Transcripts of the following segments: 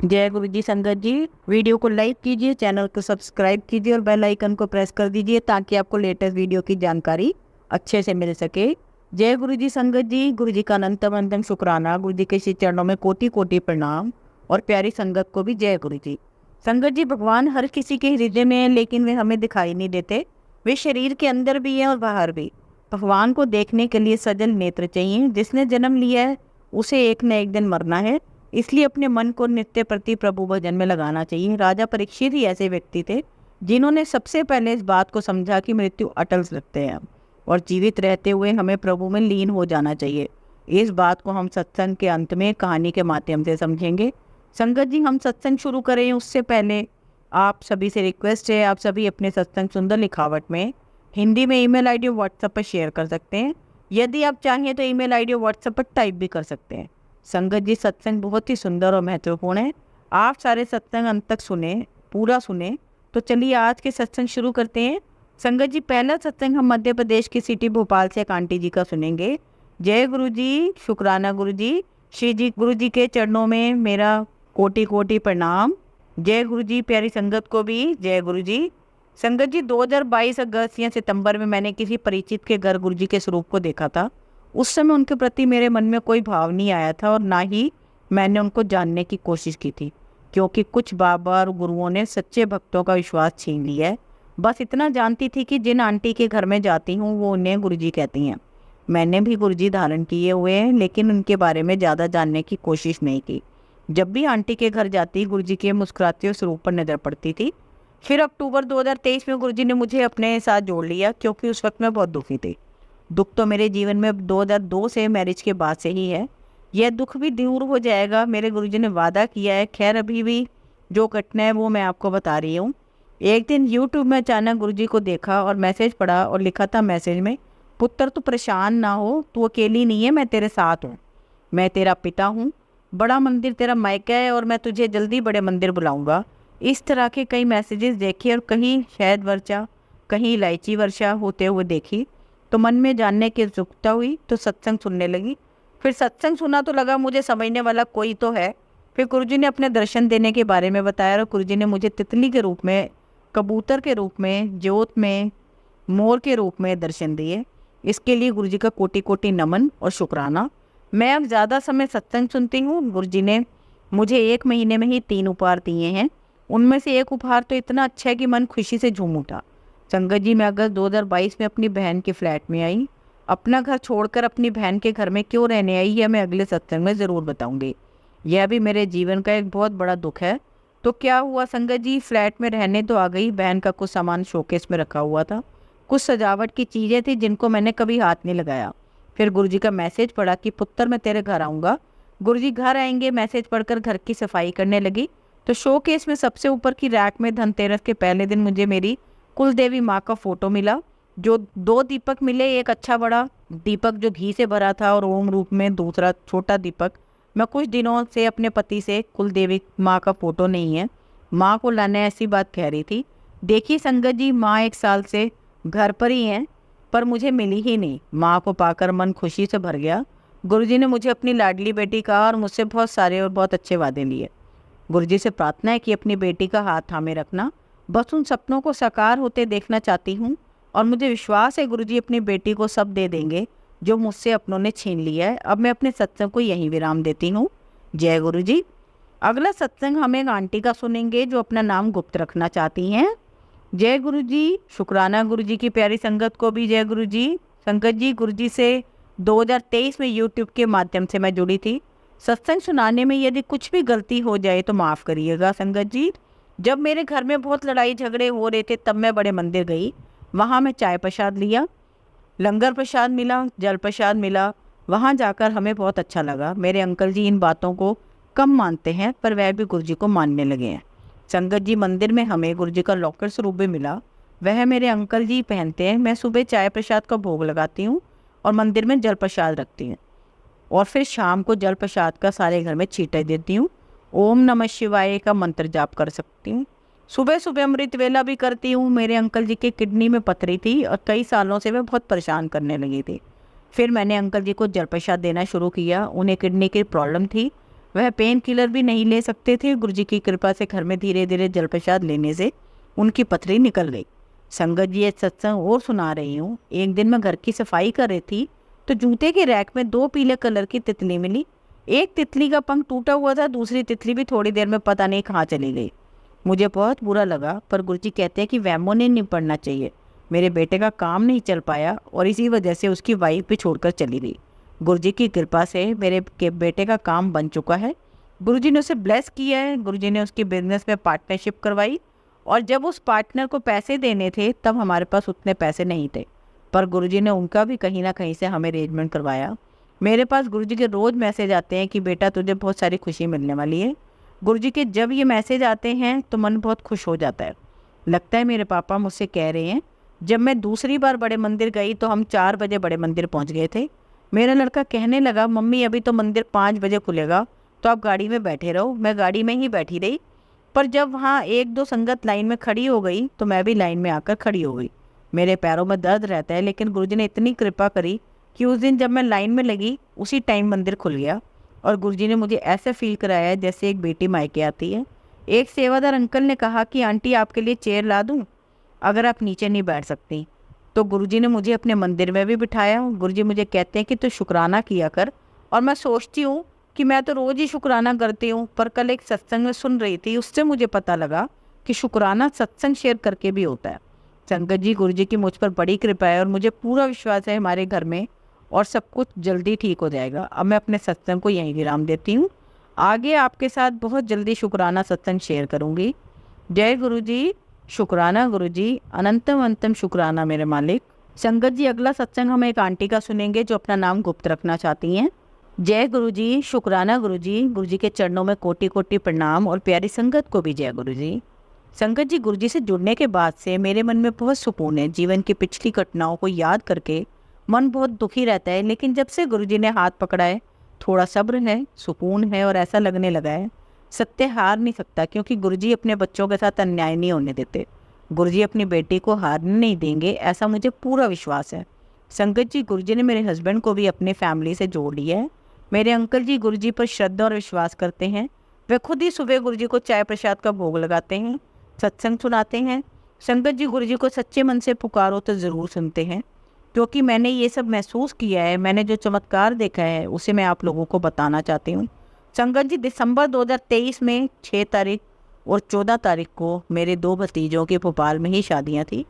जय गुरु जी। संगत जी, वीडियो को लाइक कीजिए, चैनल को सब्सक्राइब कीजिए और बेल आइकन को प्रेस कर दीजिए ताकि आपको लेटेस्ट वीडियो की जानकारी अच्छे से मिल सके। जय गुरु जी। संगत जी, गुरु जी का अनंतम अनंतम शुक्राना, गुरु जी के श्री चरणों में कोटि कोटि प्रणाम और प्यारी संगत को भी जय गुरु जी। संगत जी, भगवान हर किसी के हृदय में है, लेकिन वे हमें दिखाई नहीं देते। वे शरीर के अंदर भी हैं और बाहर भी। भगवान को देखने के लिए सजल नेत्र चाहिए। जिसने जन्म लिया है उसे एक न एक दिन मरना है, इसलिए अपने मन को नित्य प्रति प्रभु भजन में लगाना चाहिए। राजा परीक्षित ही ऐसे व्यक्ति थे जिन्होंने सबसे पहले इस बात को समझा कि मृत्यु अटल सत्य है और जीवित रहते हुए हमें प्रभु में लीन हो जाना चाहिए। इस बात को हम सत्संग के अंत में कहानी के माध्यम से समझेंगे। संगत जी, हम सत्संग शुरू करें उससे पहले आप सभी से रिक्वेस्ट है, आप सभी अपने सत्संग सुंदर लिखावट में हिंदी में ईमेल आईडी व्हाट्सएप पर शेयर कर सकते हैं। यदि आप चाहें तो ईमेल आईडी व्हाट्सएप पर टाइप भी कर सकते हैं। संगत जी, सत्संग बहुत ही सुंदर और महत्वपूर्ण है। आप सारे सत्संग अंत तक सुने, पूरा सुने। तो चलिए आज के सत्संग शुरू करते हैं। संगत जी, पहला सत्संग हम मध्य प्रदेश की सिटी भोपाल से एक आंटी जी का सुनेंगे। जय गुरु जी, शुक्राना गुरु जी। श्री जी गुरु जी के चरणों में मेरा कोटि कोटि प्रणाम। जय गुरु जी। प्यारी संगत को भी जय गुरु जी। संगत जी, 2022 अगस्त या सितंबर में मैंने किसी परिचित के घर गुरु जी के स्वरूप को देखा था। उस समय उनके प्रति मेरे मन में कोई भाव नहीं आया था और ना ही मैंने उनको जानने की कोशिश की थी, क्योंकि कुछ बाबा और गुरुओं ने सच्चे भक्तों का विश्वास छीन लिया है। बस इतना जानती थी कि जिन आंटी के घर में जाती हूँ वो उन्हें गुरुजी कहती हैं। मैंने भी गुरुजी धारण किए हुए हैं, लेकिन उनके बारे में ज़्यादा जानने की कोशिश नहीं की। जब भी आंटी के घर जाती गुरुजी के मुस्कुराते हुए स्वरूप पर नज़र पड़ती थी। फिर अक्टूबर 2023 में गुरुजी ने मुझे अपने साथ जोड़ लिया, क्योंकि उस वक्त मैं बहुत दुखी थी। दुख तो मेरे जीवन में 2002 से मैरिज के बाद से ही है। यह दुख भी दूर हो जाएगा, मेरे गुरुजी ने वादा किया है। खैर, अभी भी जो घटना है वो मैं आपको बता रही हूँ। एक दिन यूट्यूब में अचानक गुरुजी को देखा और मैसेज पढ़ा और लिखा था मैसेज में, पुत्र तू परेशान ना हो, तू अकेली नहीं है, मैं तेरे साथ हूँ। मैं तेरा पिता हूँ। बड़ा मंदिर तेरा मायका है और मैं तुझे जल्दी बड़े मंदिर बुलाऊंगा। इस तरह के कई मैसेजेस देखे और कहीं शहद वर्षा, कहीं इलायची वर्षा होते हुए देखी। तो मन में जानने की उत्सुकता हुई, तो सत्संग सुनने लगी। फिर सत्संग सुना तो लगा मुझे समझने वाला कोई तो है। फिर गुरुजी ने अपने दर्शन देने के बारे में बताया और गुरुजी ने मुझे तितली के रूप में, कबूतर के रूप में, ज्योत में, मोर के रूप में दर्शन दिए। इसके लिए गुरुजी का कोटि कोटि नमन और शुक्राना। मैं अब ज़्यादा समय सत्संग सुनती हूँ। गुरुजी ने मुझे 1 महीने में ही 3 उपहार दिए हैं। उनमें से एक उपहार तो इतना अच्छा है कि मन खुशी से झूम उठा। संगत जी, मैं अगस्त 2022 में अपनी बहन के फ्लैट में आई। अपना घर छोड़कर अपनी बहन के घर में क्यों रहने आई, यह मैं अगले सत्संग में ज़रूर बताऊंगी। यह भी मेरे जीवन का एक बहुत बड़ा दुख है। तो क्या हुआ संगत जी, फ्लैट में रहने तो आ गई। बहन का कुछ सामान शोकेस में रखा हुआ था, कुछ सजावट की चीज़ें थी जिनको मैंने कभी हाथ नहीं लगाया। फिर गुरुजी का मैसेज पढ़ा कि पुत्र मैं तेरे घर आऊँगा। गुरुजी घर आएंगे, मैसेज पढ़कर घर की सफाई करने लगी। तो शोकेस में सबसे ऊपर की रैक में धनतेरस के पहले दिन मुझे मेरी कुल देवी माँ का फोटो मिला। जो 2 दीपक मिले, एक अच्छा बड़ा दीपक जो घी से भरा था और ओम रूप में दूसरा छोटा दीपक। मैं कुछ दिनों से अपने पति से कुल देवी माँ का फोटो नहीं है, माँ को लाने ऐसी बात कह रही थी। देखिए संगत जी, माँ 1 साल से घर पर ही हैं, पर मुझे मिली ही नहीं। माँ को पाकर मन खुशी से भर गया। गुरुजी ने मुझे अपनी लाडली बेटी कहा और मुझसे बहुत सारे और बहुत अच्छे वादे लिए। गुरुजी से प्रार्थना है कि अपनी बेटी का हाथ थामे रखना। बस उन सपनों को साकार होते देखना चाहती हूँ और मुझे विश्वास है गुरुजी अपनी बेटी को सब दे देंगे जो मुझसे अपनों ने छीन लिया है। अब मैं अपने सत्संग को यहीं विराम देती हूँ। जय गुरु जी। अगला सत्संग हम एक आंटी का सुनेंगे जो अपना नाम गुप्त रखना चाहती हैं। जय गुरु जी, शुक्राना गुरु जी की प्यारी संगत को भी जय गुरु जी। संगत जी, गुरु जी से 2023 में यूट्यूब के माध्यम से मैं जुड़ी थी। सत्संग सुनाने में यदि कुछ भी गलती हो जाए तो माफ़ करिएगा संगत जी। जब मेरे घर में बहुत लड़ाई झगड़े हो रहे थे तब मैं बड़े मंदिर गई। वहाँ मैं चाय प्रसाद लिया, लंगर प्रसाद मिला, जल प्रसाद मिला। वहाँ जाकर हमें बहुत अच्छा लगा। मेरे अंकल जी इन बातों को कम मानते हैं, पर वह भी गुरुजी को मानने लगे हैं। संगत जी, मंदिर में हमें गुरुजी का लॉकर स्वरूप भी मिला, वह मेरे अंकल जी पहनते हैं। मैं सुबह चाय प्रसाद का भोग लगाती हूँ और मंदिर में जल प्रसाद रखती हूँ और फिर शाम को जल प्रसाद का सारे घर में छींटे देती हूँ। ओम नमः शिवाय का मंत्र जाप कर सकती हूँ। सुबह सुबह अमृत वेला भी करती हूँ। मेरे अंकल जी के किडनी में पथरी थी और कई सालों से वे बहुत परेशान करने लगी थी। फिर मैंने अंकल जी को जल प्रसाद देना शुरू किया। उन्हें किडनी की प्रॉब्लम थी। वह पेन किलर भी नहीं ले सकते थे। गुरुजी की कृपा से घर में धीरे धीरे जल प्रसाद लेने से उनकी पथरी निकल गई। संगत जी, एक सत्संग और सुना रही हूँ। एक दिन मैं घर की सफाई कर रही थी तो जूते के रैक में 2 पीले कलर की तितली मिली। एक तितली का पंख टूटा हुआ था, दूसरी तितली भी थोड़ी देर में पता नहीं कहाँ चली गई। मुझे बहुत बुरा लगा, पर गुरुजी कहते हैं कि वहमों ने नहीं पढ़ना चाहिए। मेरे बेटे का काम नहीं चल पाया और इसी वजह से उसकी वाइफ भी छोड़कर चली गई। गुरुजी की कृपा से मेरे बेटे का काम बन चुका है। गुरुजी ने उसे ब्लेस किया है। गुरुजी ने उसकी बिजनेस में पार्टनरशिप करवाई और जब उस पार्टनर को पैसे देने थे तब हमारे पास उतने पैसे नहीं थे, पर गुरुजी ने उनका भी कहीं ना कहीं से हमें अरेंजमेंट करवाया। मेरे पास गुरुजी के रोज़ मैसेज आते हैं कि बेटा तुझे बहुत सारी खुशी मिलने वाली है। गुरुजी के जब ये मैसेज आते हैं तो मन बहुत खुश हो जाता है। लगता है मेरे पापा मुझसे कह रहे हैं। जब मैं दूसरी बार बड़े मंदिर गई तो हम 4 बजे बड़े मंदिर पहुंच गए थे। मेरा लड़का कहने लगा, मम्मी अभी तो मंदिर 5 बजे खुलेगा, तो आप गाड़ी में बैठे रहो। मैं गाड़ी में ही बैठी रही, पर जब वहाँ 1-2 संगत लाइन में खड़ी हो गई तो मैं भी लाइन में आकर खड़ी हो गई। मेरे पैरों में दर्द रहता है, लेकिन गुरुजी ने इतनी कृपा करी कि उस दिन जब मैं लाइन में लगी उसी टाइम मंदिर खुल गया और गुरुजी ने मुझे ऐसे फील कराया जैसे एक बेटी मायके आती है। एक सेवादार अंकल ने कहा कि आंटी आपके लिए चेयर ला दूं अगर आप नीचे नहीं बैठ सकती, तो गुरुजी ने मुझे अपने मंदिर में भी बिठाया। गुरुजी मुझे कहते हैं कि तू शुक्राना किया कर, और मैं सोचती हूँ कि मैं तो रोज़ ही शुक्राना करती हूँ, पर कल एक सत्संग में सुन रही थी, उससे मुझे पता लगा कि शुक्राना सत्संग शेयर करके भी होता है। संगत जी, गुरुजी की मुझ पर बड़ी कृपा है और मुझे पूरा विश्वास है हमारे घर में और सब कुछ जल्दी ठीक हो जाएगा। अब मैं अपने सत्संग को यहीं विराम देती हूँ। आगे आपके साथ बहुत जल्दी शुक्राना सत्संग शेयर करूँगी। जय गुरुजी, शुक्राना गुरुजी, अनंतम अंतम शुक्राना मेरे मालिक। संगत जी, अगला सत्संग हम एक आंटी का सुनेंगे जो अपना नाम गुप्त रखना चाहती हैं। जय गुरुजी, शुक्राना गुरुजी। गुरुजी के चरणों में कोटि कोटि प्रणाम और प्यारी संगत को भी जय गुरुजी। संगत जी, गुरुजी से जुड़ने के बाद से मेरे मन में बहुत सुकून है। जीवन की पिछली घटनाओं को याद करके मन बहुत दुखी रहता है, लेकिन जब से गुरुजी ने हाथ पकड़ा है थोड़ा सब्र है, सुकून है और ऐसा लगने लगा है सत्य हार नहीं सकता, क्योंकि गुरुजी अपने बच्चों के साथ अन्याय नहीं होने देते। गुरुजी अपनी बेटी को हारने नहीं देंगे, ऐसा मुझे पूरा विश्वास है। संगत जी, गुरुजी ने मेरे हस्बैंड को भी अपनी फैमिली से जोड़ लिया है। मेरे अंकल जी गुरुजी पर श्रद्धा और विश्वास करते हैं। वे खुद ही सुबह गुरुजी को चाय प्रसाद का भोग लगाते हैं, सत्संग सुनाते हैं। संगत जी, गुरुजी को सच्चे मन से पुकारो तो ज़रूर सुनते हैं, क्योंकि मैंने ये सब महसूस किया है। मैंने जो चमत्कार देखा है उसे मैं आप लोगों को बताना चाहती हूँ। संगत जी, दिसंबर 2023 में 6 तारीख और 14 तारीख को मेरे 2 भतीजों की भोपाल में ही शादियाँ थी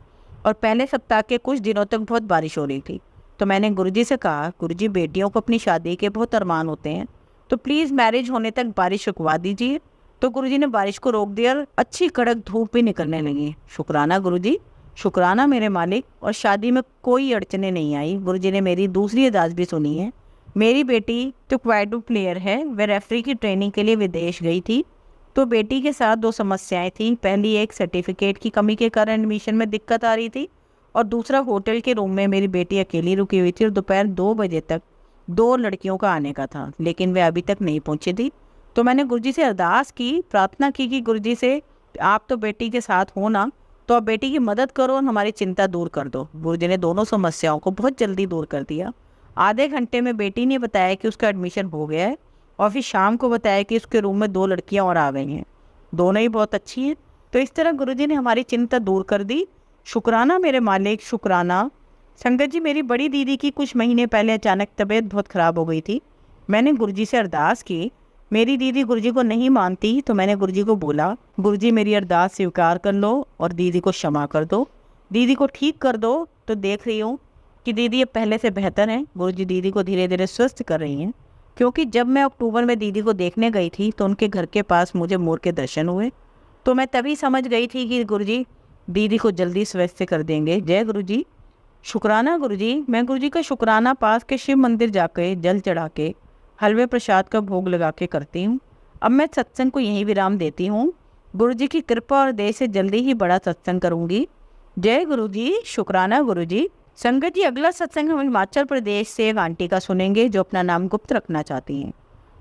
और पहले सप्ताह के कुछ दिनों तक बहुत बारिश हो रही थी। तो मैंने गुरुजी से कहा, गुरुजी बेटियों को अपनी शादी के बहुत अरमान होते हैं, तो प्लीज़ मैरिज होने तक बारिश रुकवा दीजिए। तो गुरुजी ने बारिश को रोक दिया और अच्छी कड़क धूप भी निकलने लगी। शुक्राना गुरुजी, शुक्राना मेरे मालिक। और शादी में कोई अड़चने नहीं आई। गुरुजी ने मेरी दूसरी अरदास भी सुनी है। मेरी बेटी तो क्वाडो प्लेयर है, वह रेफरी की ट्रेनिंग के लिए विदेश गई थी, तो बेटी के साथ 2 समस्याएं थी। पहली, एक सर्टिफिकेट की कमी के कारण एडमिशन में दिक्कत आ रही थी, और दूसरा, होटल के रूम में मेरी बेटी अकेली रुकी हुई थी और दोपहर 2 बजे तक 2 लड़कियों का आने का था, लेकिन वे अभी तक नहीं पहुंची थी। तो मैंने गुरुजी से अरदास की, प्रार्थना की कि गुरुजी से आप तो बेटी के साथ हो ना, तो आप बेटी की मदद करो और हमारी चिंता दूर कर दो। गुरुजी ने दोनों समस्याओं को बहुत जल्दी दूर कर दिया। आधे घंटे में बेटी ने बताया कि उसका एडमिशन हो गया है और फिर शाम को बताया कि उसके रूम में 2 लड़कियां और आ गई हैं, दोनों ही बहुत अच्छी हैं। तो इस तरह गुरुजी ने हमारी चिंता दूर कर दी। शुक्राना मेरे मालिक, शुक्राना। संगत जी, मेरी बड़ी दीदी की कुछ महीने पहले अचानक तबीयत बहुत ख़राब हो गई थी। मैंने गुरुजी से अरदास की। मेरी दीदी गुरुजी को नहीं मानती, तो मैंने गुरुजी को बोला, गुरुजी मेरी अरदास स्वीकार कर लो और दीदी को क्षमा कर दो, दीदी को ठीक कर दो। तो देख रही हूँ कि दीदी अब पहले से बेहतर हैं। गुरुजी दीदी को धीरे धीरे स्वस्थ कर रही हैं, क्योंकि जब मैं अक्टूबर में दीदी को देखने गई थी तो उनके घर के पास मुझे मोर के दर्शन हुए, तो मैं तभी समझ गई थी कि गुरुजी दीदी को जल्दी स्वस्थ कर देंगे। जय गुरुजी, शुक्राना गुरुजी। मैं गुरुजी का शुक्राना पास के शिव मंदिर जाकर जल चढ़ा के हलवे प्रसाद का भोग लगा के करती हूँ। अब मैं सत्संग को यहीं विराम देती हूँ। गुरुजी की कृपा और दया से जल्दी ही बड़ा सत्संग करूँगी। जय गुरुजी, शुक्राना गुरुजी। संगत जी, अगला सत्संग हम हिमाचल प्रदेश से एक आंटी का सुनेंगे जो अपना नाम गुप्त रखना चाहती हैं।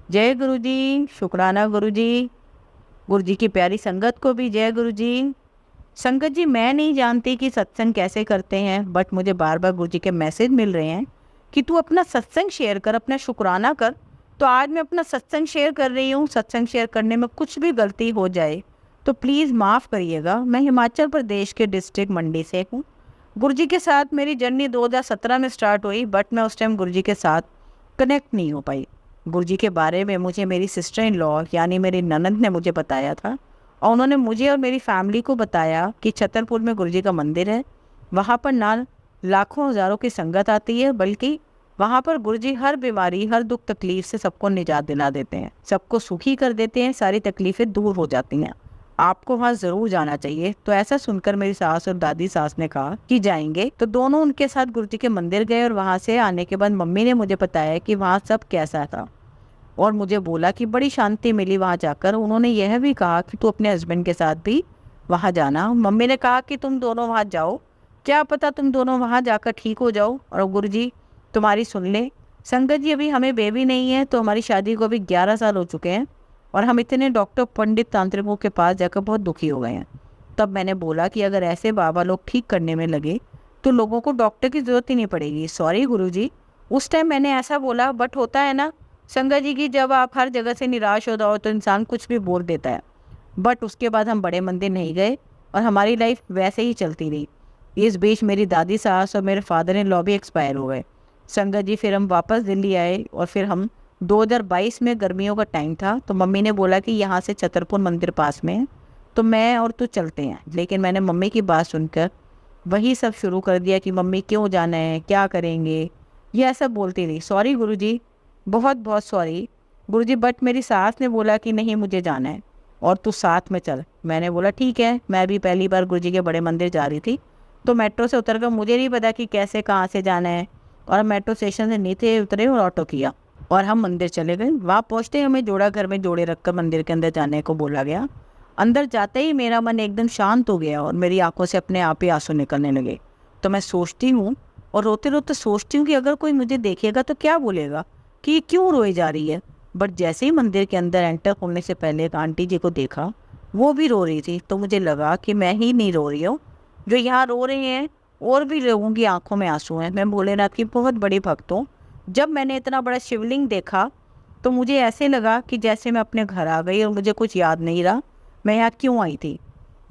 जय गुरुजी, शुक्राना गुरुजी। गुरुजी की प्यारी संगत को भी जय गुरुजी। संगत जी, मैं नहीं जानती कि सत्संग कैसे करते हैं, बट मुझे बार बार गुरुजी के मैसेज मिल रहे हैं कि तू अपना सत्संग शेयर कर, अपना शुक्राना कर, तो आज मैं अपना सत्संग शेयर कर रही हूँ। सत्संग शेयर करने में कुछ भी गलती हो जाए तो प्लीज़ माफ़ करिएगा। मैं हिमाचल प्रदेश के डिस्ट्रिक्ट मंडी से हूँ। गुरुजी के साथ मेरी जर्नी 2017 में स्टार्ट हुई, बट मैं उस टाइम गुरुजी के साथ कनेक्ट नहीं हो पाई। गुरुजी के बारे में मुझे मेरी सिस्टर इन लॉ यानी मेरी ननद ने मुझे बताया था, और उन्होंने मुझे और मेरी फैमिली को बताया कि छतरपुर में गुरुजी का मंदिर है। वहाँ पर ना लाखों हज़ारों की संगत आती है, बल्कि वहाँ पर गुरुजी हर बीमारी, हर दुख तकलीफ से सबको निजात दिला देते हैं, सबको सुखी कर देते हैं, सारी तकलीफ़ें दूर हो जाती हैं। आपको वहाँ ज़रूर जाना चाहिए। तो ऐसा सुनकर मेरी सास और दादी सास ने कहा कि जाएंगे, तो दोनों उनके साथ गुरुजी के मंदिर गए। और वहाँ से आने के बाद मम्मी ने मुझे बताया कि वहाँ सब कैसा था, और मुझे बोला कि बड़ी शांति मिली वहाँ जाकर। उन्होंने यह भी कहा कि तू अपने हस्बैंड के साथ भी वहाँ जाना। मम्मी ने कहा कि तुम दोनों वहाँ जाओ, क्या पता तुम दोनों वहाँ जाकर ठीक हो जाओ और गुरुजी तुम्हारी सुन ले। संगत जी, अभी हमें बेबी नहीं है, तो हमारी शादी को अभी 11 साल हो चुके हैं, और हम इतने डॉक्टर पंडित तांत्रिकों के पास जाकर बहुत दुखी हो गए हैं। तब मैंने बोला कि अगर ऐसे बाबा लोग ठीक करने में लगे तो लोगों को डॉक्टर की ज़रूरत ही नहीं पड़ेगी। सॉरी गुरुजी, उस टाइम मैंने ऐसा बोला, बट होता है ना संगत जी की, जब आप हर जगह से निराश हो जाओ तो इंसान कुछ भी बोल देता है। बट उसके बाद हम बड़े मंदिर नहीं गए और हमारी लाइफ वैसे ही चलती रही। इस बीच मेरी दादी सास और मेरे फादर इन लॉ भी एक्सपायर हो गए। संगत जी, फिर हम वापस दिल्ली आए, और फिर हम 2022 में गर्मियों का टाइम था, तो मम्मी ने बोला कि यहाँ से छतरपुर मंदिर पास में है, तो मैं और तू चलते हैं। लेकिन मैंने मम्मी की बात सुनकर वही सब शुरू कर दिया कि मम्मी क्यों जाना है, क्या करेंगे, ये ऐसा बोलती रही। सॉरी गुरुजी, बहुत बहुत सॉरी गुरुजी, बट मेरी सास ने बोला कि नहीं मुझे जाना है और तू साथ में चल। मैंने बोला ठीक है। मैं भी पहली बार गुरुजी के बड़े मंदिर जा रही थी, तो मेट्रो से उतरकर मुझे नहीं पता कि कैसे कहाँ से जाना है, और मेट्रो स्टेशन से नीचे उतरे और ऑटो किया और हम मंदिर चले गए। वहाँ पहुँचते हमें जोड़ा घर में जोड़े रखकर मंदिर के अंदर जाने को बोला गया। अंदर जाते ही मेरा मन एकदम शांत हो गया और मेरी आंखों से अपने आप ही आंसू निकलने लगे। तो मैं सोचती हूँ और रोते रोते सोचती हूँ कि अगर कोई मुझे देखेगा तो क्या बोलेगा कि ये क्यों रोई जा रही है। बट जैसे ही मंदिर के अंदर एंटर होने से पहले एक आंटी जी को देखा, वो भी रो रही थी, तो मुझे लगा कि मैं ही नहीं रो रही हूँ, जो यहाँ रो रहे हैं और भी लोगों की आंखों में आंसू हैं। मैं भोलेनाथ की बहुत बड़ी भक्त हूँ। जब मैंने इतना बड़ा शिवलिंग देखा तो मुझे ऐसे लगा कि जैसे मैं अपने घर आ गई और मुझे कुछ याद नहीं रहा मैं यहाँ क्यों आई थी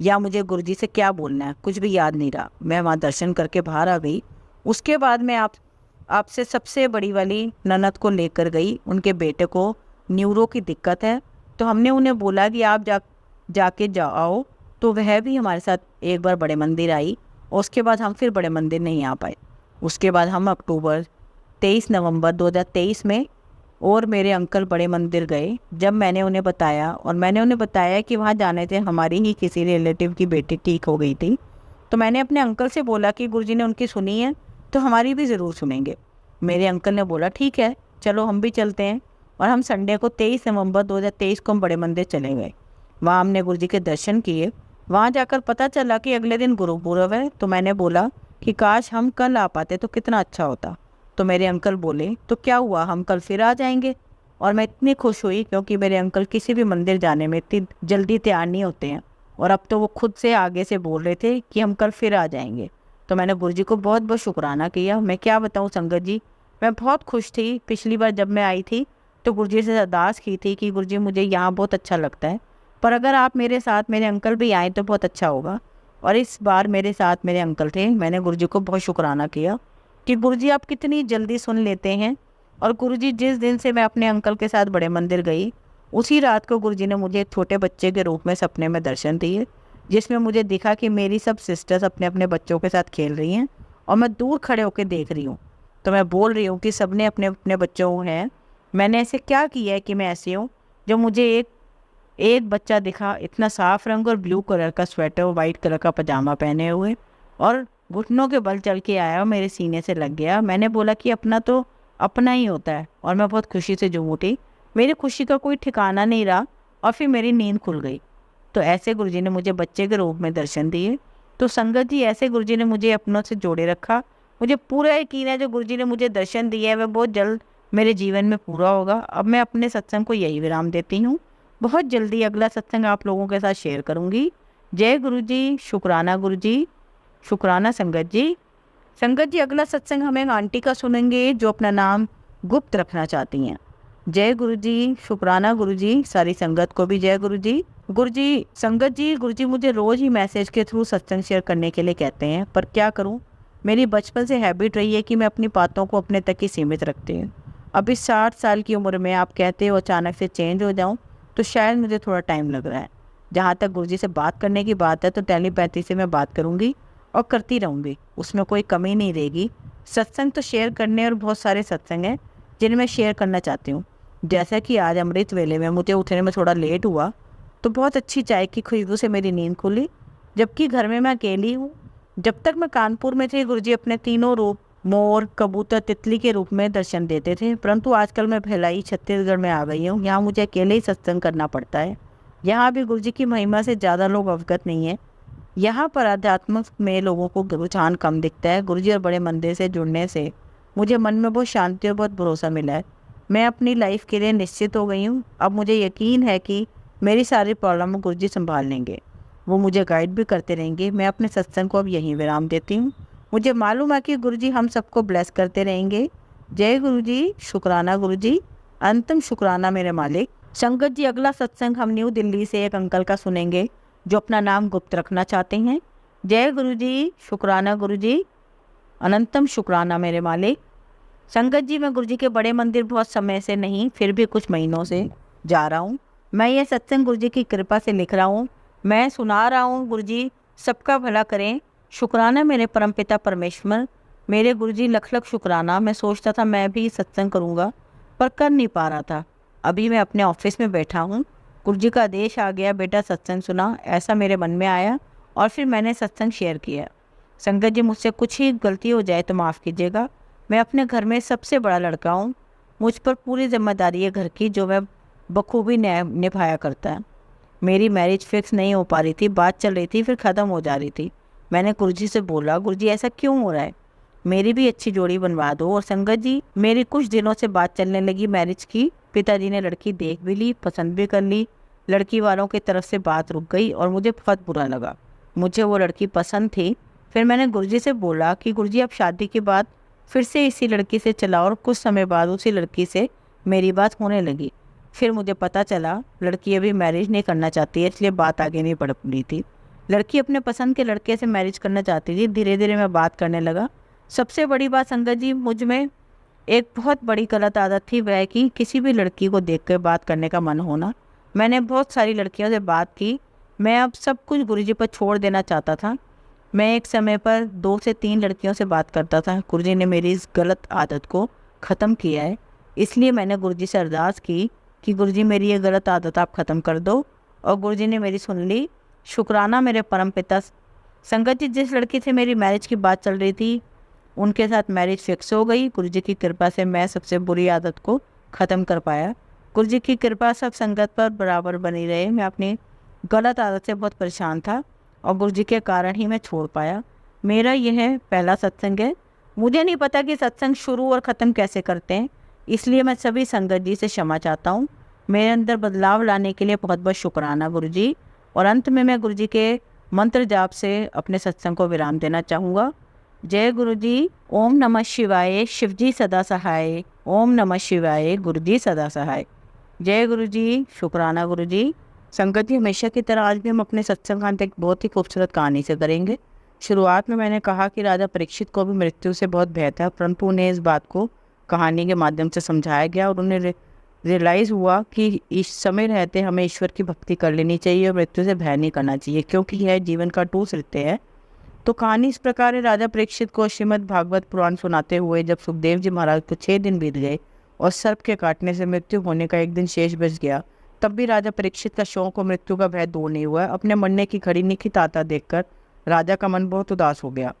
या मुझे गुरुजी से क्या बोलना है, कुछ भी याद नहीं रहा। मैं वहाँ दर्शन करके बाहर आ गई। उसके बाद मैं आपसे सबसे बड़ी वाली ननद को लेकर गई। उनके बेटे को न्यूरो की दिक्कत है, तो हमने उन्हें बोला कि आप जाके जाओ, तो वह भी हमारे साथ एक बार बड़े मंदिर आई। और उसके बाद हम फिर बड़े मंदिर नहीं आ पाए। उसके बाद हम 23 नवंबर 2023 में और मेरे अंकल बड़े मंदिर गए। जब मैंने उन्हें बताया कि वहाँ जाने से हमारी ही किसी रिलेटिव की बेटी ठीक हो गई थी, तो मैंने अपने अंकल से बोला कि गुरुजी ने उनकी सुनी है तो हमारी भी ज़रूर सुनेंगे। मेरे अंकल ने बोला ठीक है चलो हम भी चलते हैं, और हम संडे को 23 नवंबर 2023 को हम बड़े मंदिर चले गए। वहाँ हमने गुरुजी के दर्शन किए। वहाँ जाकर पता चला कि अगले दिन गुरुपुरब है, तो मैंने बोला कि काश हम कल आ पाते तो कितना अच्छा होता। तो मेरे अंकल बोले तो क्या हुआ, हम कल फिर आ जाएंगे। और मैं इतनी खुश हुई क्योंकि मेरे अंकल किसी भी मंदिर जाने में इतनी जल्दी तैयार नहीं होते हैं, और अब तो वो खुद से आगे से बोल रहे थे कि हम कल फिर आ जाएंगे। तो मैंने गुरुजी को बहुत बहुत शुक्राना किया। मैं क्या बताऊँ संगत जी, मैं बहुत खुश थी। पिछली बार जब मैं आई थी तो गुरुजी से अरदास की थी कि गुरुजी मुझे यहाँ बहुत अच्छा लगता है, पर अगर आप मेरे साथ मेरे अंकल भी आए तो बहुत अच्छा होगा। और इस बार मेरे साथ मेरे अंकल थे। मैंने गुरुजी को बहुत शुक्राना किया कि गुरुजी आप कितनी जल्दी सुन लेते हैं। और गुरुजी जिस दिन से मैं अपने अंकल के साथ बड़े मंदिर गई, उसी रात को गुरुजी ने मुझे एक छोटे बच्चे के रूप में सपने में दर्शन दिए, जिसमें मुझे दिखा कि मेरी सब सिस्टर्स अपने अपने बच्चों के साथ खेल रही हैं और मैं दूर खड़े होकर देख रही हूँ। तो मैं बोल रही हूँ कि सबने अपने अपने बच्चों को हैं, मैंने ऐसे क्या किया है कि मैं ऐसी हूँ। जो मुझे एक बच्चा दिखा, इतना साफ रंग और ब्लू कलर का स्वेटर और वाइट कलर का पजामा पहने हुए, और घुटनों के बल चल के आया और मेरे सीने से लग गया। मैंने बोला कि अपना तो अपना ही होता है, और मैं बहुत खुशी से झूम उठी। मेरी खुशी का कोई ठिकाना नहीं रहा और फिर मेरी नींद खुल गई। तो ऐसे गुरुजी ने मुझे बच्चे के रूप में दर्शन दिए। तो संगत जी, ऐसे गुरुजी ने मुझे अपनों से जोड़े रखा। मुझे पूरा यकीन है जो गुरुजी ने मुझे दर्शन दिया है वह बहुत जल्द मेरे जीवन में पूरा होगा। अब मैं अपने सत्संग को यही विराम देती हूँ। बहुत जल्दी अगला सत्संग आप लोगों के साथ शेयर करूँगी। जय गुरुजी, शुक्राना गुरुजी, शुक्राना संगत जी। संगत जी, अगला सत्संग हम एक आंटी का सुनेंगे जो अपना नाम गुप्त रखना चाहती हैं। जय गुरु जी, शुक्राना गुरु जी, सारी संगत को भी जय गुरु जी। गुरु जी, संगत जी, गुरु जी मुझे रोज़ ही मैसेज के थ्रू सत्संग शेयर करने के लिए कहते हैं, पर क्या करूं? मेरी बचपन से हैबिट रही है कि मैं अपनी बातों को अपने तक ही सीमित रखती हूँ। अभी 60 साल की उम्र में आप कहते हो अचानक से चेंज हो जाऊं, तो शायद मुझे थोड़ा टाइम लग रहा है। जहाँ तक गुरु जी से बात करने की बात है तो टेलीपैथी से मैं बात करूँगी और करती रहूँगी, उसमें कोई कमी नहीं रहेगी। सत्संग तो शेयर करने और बहुत सारे सत्संग हैं जिन्हें मैं शेयर करना चाहती हूँ। जैसा कि आज अमृत वेले में मुझे उठने में थोड़ा लेट हुआ, तो बहुत अच्छी चाय की खुशबू से मेरी नींद खुली, जबकि घर में मैं अकेली हूँ। जब तक मैं कानपुर में थी, गुरुजी अपने तीनों रूप मोर, कबूतर, तितली के रूप में दर्शन देते थे, परंतु आजकल मैं भिलाई छत्तीसगढ़ में आ गई हूँ। यहाँ मुझे अकेले ही सत्संग करना पड़ता है। यहाँ भी गुरुजी की महिमा से ज़्यादा लोग अवगत नहीं है। यहाँ पर आध्यात्मिक में लोगों को रुझान कम दिखता है। गुरुजी और बड़े मंदिर से जुड़ने से मुझे मन में बहुत शांति और बहुत भरोसा मिला है। मैं अपनी लाइफ के लिए निश्चित हो गई हूँ। अब मुझे यकीन है कि मेरी सारी प्रॉब्लम गुरुजी संभाल लेंगे, वो मुझे गाइड भी करते रहेंगे। मैं अपने सत्संग को अब यहीं विराम देती हूँ। मुझे मालूम है कि गुरुजी हम सबको ब्लेस करते रहेंगे। जय गुरुजी, शुक्राना गुरुजी, अंतिम शुक्राना मेरे मालिक। संगत जी, अगला सत्संग हम न्यू दिल्ली से एक अंकल का सुनेंगे जो अपना नाम गुप्त रखना चाहते हैं। जय गुरुजी, शुक्राना गुरुजी, अनंतम शुक्राना मेरे मालिक। संगत जी, मैं गुरुजी के बड़े मंदिर बहुत समय से नहीं, फिर भी कुछ महीनों से जा रहा हूँ। मैं ये सत्संग गुरुजी की कृपा से लिख रहा हूँ, मैं सुना रहा हूँ। गुरुजी सबका भला करें। शुक्राना मेरे परमपिता परमेश्वर, मेरे गुरुजी लख लख शुक्राना। मैं सोचता था मैं भी सत्संग करूँगा, पर कर नहीं पा रहा था। अभी मैं अपने ऑफिस में बैठा हूँ, गुरुजी का आदेश आ गया, बेटा सत्संग सुना, ऐसा मेरे मन में आया और फिर मैंने सत्संग शेयर किया। संगत जी, मुझसे कुछ ही गलती हो जाए तो माफ़ कीजिएगा। मैं अपने घर में सबसे बड़ा लड़का हूँ, मुझ पर पूरी जिम्मेदारी है घर की, जो मैं बखूबी निभाया करता है। मेरी मैरिज फिक्स नहीं हो पा रही थी, बात चल रही थी, फिर ख़त्म हो जा रही थी। मैंने गुरुजी से बोला, गुरुजी ऐसा क्यों हो रहा है, मेरी भी अच्छी जोड़ी बनवा दो। और संगत जी, मेरी कुछ दिनों से बात चलने लगी मैरिज की। पिताजी ने लड़की देख भी ली, पसंद भी कर ली। लड़की वालों की तरफ से बात रुक गई और मुझे बहुत बुरा लगा। मुझे वो लड़की पसंद थी। फिर मैंने गुरुजी से बोला कि गुरुजी अब शादी के बाद फिर से इसी लड़की से चला, और कुछ समय बाद उसी लड़की से मेरी बात होने लगी। फिर मुझे पता चला लड़की अभी मैरिज नहीं करना चाहती है, इसलिए बात आगे नहीं बढ़ रही थी। लड़की अपने पसंद के लड़के से मैरिज करना चाहती थी। धीरे धीरे मैं बात करने लगा। सबसे बड़ी बात संगत जी, मुझ में एक बहुत बड़ी गलत आदत थी, वह है कि किसी भी लड़की को देख कर बात करने का मन होना। मैंने बहुत सारी लड़कियों से बात की। मैं अब सब कुछ गुरुजी पर छोड़ देना चाहता था। मैं एक समय पर 2 से 3 लड़कियों से बात करता था। गुरुजी ने मेरी इस गलत आदत को ख़त्म किया है, इसलिए मैंने गुरुजी से अरदास की कि गुरुजी मेरी ये गलत आदत आप ख़त्म कर दो, और गुरुजी ने मेरी सुन ली। शुक्राना मेरे परमपिता। संगत जी, जिस लड़की से मेरी मैरिज की बात चल रही थी, उनके साथ मैरिज फिक्स हो गई। गुरुजी की कृपा से मैं सबसे बुरी आदत को ख़त्म कर पाया। गुरुजी की कृपा सब संगत पर बराबर बनी रहे। मैं अपनी गलत आदत से बहुत परेशान था और गुरुजी के कारण ही मैं छोड़ पाया। मेरा यह पहला सत्संग है। मुझे नहीं पता कि सत्संग शुरू और ख़त्म कैसे करते हैं, इसलिए मैं सभी संगत जी से क्षमा चाहता हूँ। मेरे अंदर बदलाव लाने के लिए बहुत बहुत शुक्राना गुरुजी। और अंत में मैं गुरुजी के मंत्र जाप से अपने सत्संग को विराम देना चाहूँगा। जय गुरुजी। ओम नमः शिवाय, शिवजी सदा सहाय। ओम नमः शिवाय, गुरुजी सदा सहाय। जय गुरुजी, शुक्राना गुरुजी। संगत जी, हमेशा की तरह आज भी हम अपने सत्संग का अंत एक बहुत ही खूबसूरत कहानी से करेंगे। शुरुआत में मैंने कहा कि राजा परीक्षित को भी मृत्यु से बहुत भय था, परंतु उन्हें इस बात को कहानी के माध्यम से समझाया गया और उन्हें रियलाइज़ हुआ कि इस समय रहते हमें ईश्वर की भक्ति कर लेनी चाहिए और मृत्यु से भय नहीं करना चाहिए, क्योंकि यह जीवन का टू सत्य है। तो कहानी इस प्रकार है। राजा परीक्षित को श्रीमद् भागवत पुराण सुनाते हुए जब सुखदेव जी महाराज को 6 दिन बीत गए और सर्प के काटने से मृत्यु होने का एक दिन शेष बच गया, तब भी राजा परीक्षित का शौक और मृत्यु का भय दूर नहीं हुआ। अपने मरने की घड़ी निखित आता देखकर राजा का मन बहुत उदास हो गया,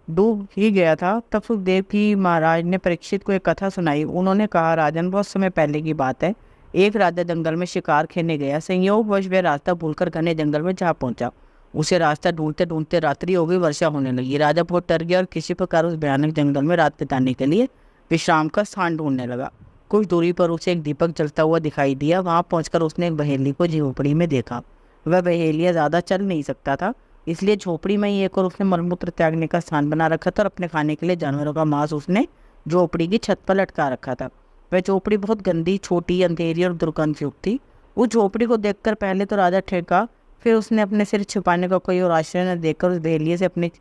डूब ही गया था। तब सुखदेव जी महाराज ने परीक्षित को एक कथा सुनाई। उन्होंने कहा, राजन, बहुत समय पहले की बात है। एक राजा जंगल में शिकार खेलने गया। संयोगवश वह रास्ता भूलकर घने जंगल में जा पहुंचा। उसे रास्ता ढूंढते ढूंढते रात्रि हो गई, वर्षा होने लगी। राजा बहुत डर गया और किसी प्रकार उस भयानक जंगल में रात बिताने के लिए विश्राम का स्थान ढूंढने लगा। कुछ दूरी पर उसे एक दीपक जलता हुआ दिखाई दिया। वहां पहुंचकर उसने एक बहेली को झोपड़ी में देखा। वह बहेलिया ज़्यादा चल नहीं सकता था, इसलिए झोपड़ी में ही एक और उसने मलमूत्र त्यागने का स्थान बना रखा था और अपने खाने के लिए जानवरों का मांस उसने झोपड़ी की छत पर लटका रखा था। वह झोपड़ी बहुत गंदी, छोटी, अंधेरी और दुर्गंधयुक्त थी। उस झोपड़ी को देखकर पहले तो राजा ठेका, फिर उसने अपने सिर छिपाने का कोई और आश्रय न देकर उस बहेलिये से अपनी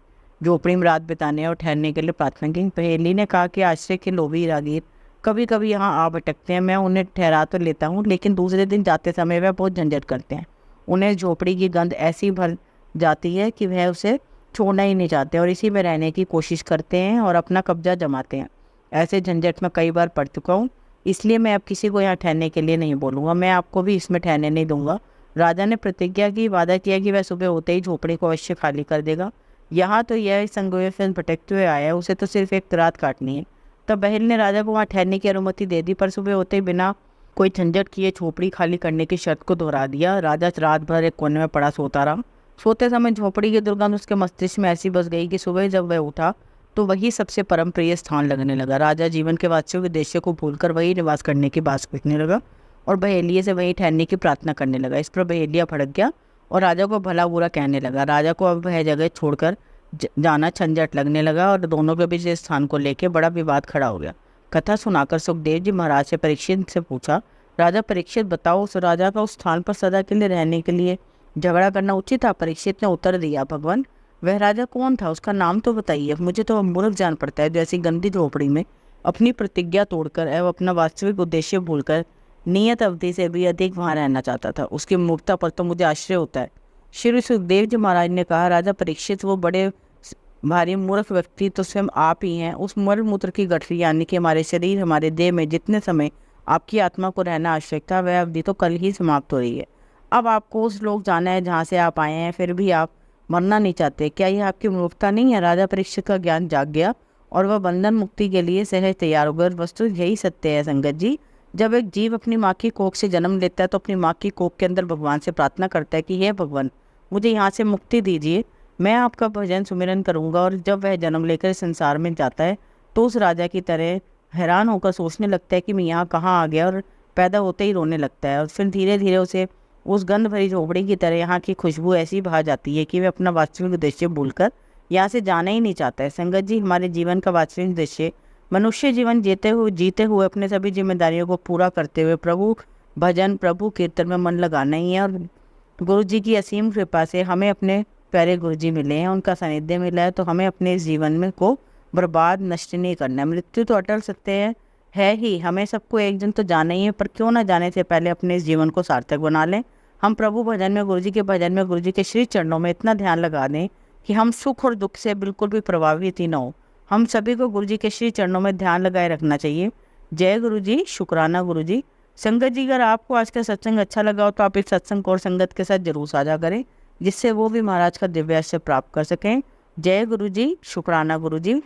झोपड़ी में रात बिताने और ठहरने के लिए प्रार्थना की। बहेली ने कहा कि आश्रय के लोभी राहगीर कभी कभी यहाँ आ भटकते हैं, मैं उन्हें ठहरा तो लेता हूँ, लेकिन दूसरे दिन जाते समय वह बहुत झंझट करते हैं। उन्हें झोपड़ी की गंध ऐसी भर जाती है कि वह उसे छोड़ना ही नहीं चाहते और इसी में रहने की कोशिश करते हैं और अपना कब्जा जमाते हैं। ऐसे झंझट में कई बार पड़ चुका हूँ, इसलिए मैं अब किसी को यहाँ ठहरने के लिए नहीं बोलूँगा। मैं आपको भी इसमें ठहरने नहीं दूंगा। राजा ने प्रतिज्ञा की, वादा किया कि वह सुबह होते ही झोपड़ी को अवश्य खाली कर देगा। यहाँ तो यह संगोए फिर भटकते हुए आया है, उसे तो सिर्फ एक रात काटनी है। तब बहल ने राजा को वहाँ ठहरने की अनुमति दे दी, पर सुबह होते ही बिना कोई झंझट किए झोपड़ी खाली करने की शर्त को दोहरा दिया। राजा रात भर एक कोने में पड़ा सोता रहा। सोते समय झोपड़ी की दुर्गंध उसके मस्तिष्क में ऐसी बस गई कि सुबह जब वह उठा तो वही सबसे परम प्रिय स्थान लगने लगा। राजा जीवन के वास्तविक उद्देश्य को भूलकर वही निवास करने की बात सोचने लगा और बहेलिये से वहीं ठहरने की प्रार्थना करने लगा। इस पर बहेलिया भड़क गया और राजा को भला बुरा कहने लगा। राजा को अब वह जगह छोड़कर जाना झंझट लगने लगा और दोनों के बीच इस स्थान को लेकर बड़ा विवाद खड़ा हो गया। कथा सुनाकर सुखदेव जी महाराज से परीक्षित से पूछा, राजा परीक्षित बताओ, उस राजा का उस स्थान पर सदा के लिए रहने के लिए झगड़ा करना उचित था? परीक्षित ने उत्तर दिया, भगवान वह राजा कौन था, उसका नाम तो बताइए, मुझे तो मूर्ख जान पड़ता है जो ऐसी गंदी झोपड़ी में अपनी प्रतिज्ञा तोड़कर एवं अपना वास्तविक उद्देश्य भूलकर नियत अवधि से भी अधिक वहाँ रहना चाहता था। उसकी मूर्खता पर तो मुझे आश्चर्य होता है। श्री सुखदेव जी महाराज ने कहा, राजा परीक्षित वो बड़े भारी मूर्ख व्यक्ति तो स्वयं आप ही हैं। उस मल मूत्र की गठरी यानी कि हमारे शरीर, हमारे देह में जितने समय आपकी आत्मा को रहना आवश्यक था वह अवधि तो कल ही समाप्त हो रही है। अब आपको उस लोक जाना है जहाँ से आप आए हैं, फिर भी आप मरना नहीं चाहते। क्या यह आपकी मूर्खता नहीं है? राजा परीक्षित का ज्ञान जाग गया और वह बंधन मुक्ति के लिए सहज तैयार हो गए। वस्तु यही सत्य है संगत जी, जब एक जीव अपनी माँ की कोख से जन्म लेता है तो अपनी माँ की कोख के अंदर भगवान से प्रार्थना करता है कि हे भगवान मुझे यहाँ से मुक्ति दीजिए, मैं आपका भजन सुमिरन करूँगा। और जब वह जन्म लेकर संसार में जाता है तो उस राजा की तरह हैरान होकर सोचने लगता है कि मैं यहाँ कहाँ आ गया, और पैदा होते ही रोने लगता है। और फिर धीरे धीरे उसे उस गंध भरी झोपड़ी की तरह यहाँ की खुशबू ऐसी भा जाती है कि वह अपना वास्तविक उद्देश्य भूलकर यहाँ से जाना ही नहीं चाहता है। संगत जी, हमारे जीवन का वास्तविक उद्देश्य मनुष्य जीवन जीते हुए अपने सभी जिम्मेदारियों को पूरा करते हुए प्रभु भजन, प्रभु कीर्तन में मन लगाना ही है। और गुरु जी की असीम कृपा से हमें अपने प्यारे गुरु जी मिले हैं, उनका सानिध्य मिला है, तो हमें अपने इस जीवन में को बर्बाद नष्ट नहीं करना है। मृत्यु तो अटल सत्य है ही, हमें सबको एक दिन तो जाना ही है, पर क्यों ना जाने से पहले अपने इस जीवन को सार्थक बना लें। हम प्रभु भजन में, गुरु जी के भजन में, गुरु जी के श्री चरणों में इतना ध्यान लगा दें कि हम सुख और दुख से बिल्कुल भी प्रभावित ही ना हो। हम सभी को गुरु जी के श्री चरणों में ध्यान लगाए रखना चाहिए। जय गुरु जी, शुक्राना गुरु जी। संगत जी, अगर आपको आज का सत्संग अच्छा लगा हो तो आप इस सत्संग को और संगत के साथ जरूर साझा करें, जिससे वो भी महाराज का दिव्य आशीर्वाद प्राप्त कर सकें। जय गुरु जी, शुक्राना गुरु जी।